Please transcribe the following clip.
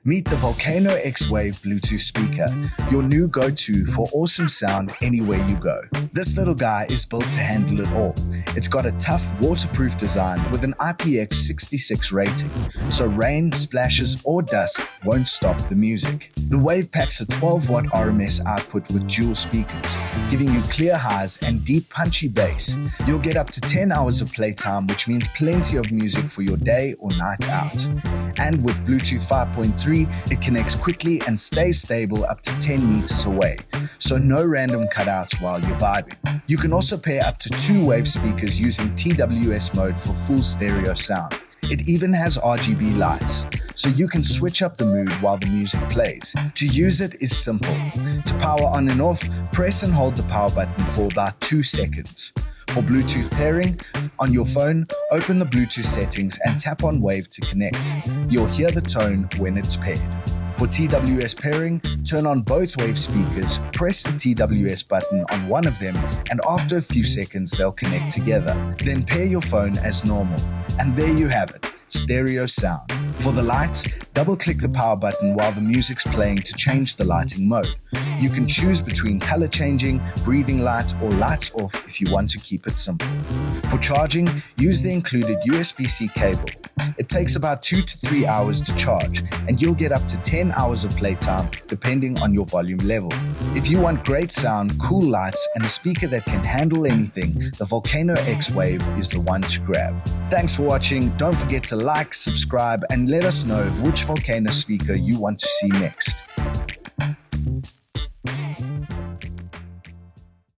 Meet the VolkanoX Wave Bluetooth speaker, your new go-to for awesome sound anywhere you go. This little guy is built to handle it all. It's got a tough, waterproof design with an IPX66 rating, so rain, splashes, or dust won't stop the music. The Wave packs a 12-watt RMS output with dual speakers, giving you clear highs and deep punchy bass. You'll get up to 10 hours of playtime, which means plenty of music for your day or night out. And with Bluetooth 5.3, it connects quickly and stays stable up to 10 meters away, so no random cutouts while you're vibing. You can also pair up to 2 Wave speakers using TWS mode for full stereo sound. It even has RGB lights, so you can switch up the mood while the music plays. To use it is simple. To power on and off, press and hold the power button for about 2 seconds. For Bluetooth pairing, on your phone, open the Bluetooth settings and tap on Wave to connect. You'll hear the tone when it's paired. For TWS pairing, turn on both Wave speakers, press the TWS button on one of them, and after a few seconds they'll connect together. Then pair your phone as normal. And there you have it, stereo sound. For the lights, double-click the power button while the music's playing to change the lighting mode. You can choose between color changing, breathing lights, or lights off if you want to keep it simple. For charging, use the included USB-C cable. It takes about 2 to 3 hours to charge, and you'll get up to 10 hours of playtime depending on your volume level. If you want great sound, cool lights, and a speaker that can handle anything, the VolkanoX Wave is the one to grab. Thanks for watching. Don't forget to like, subscribe, and let us know which Volcano speaker you want to see next.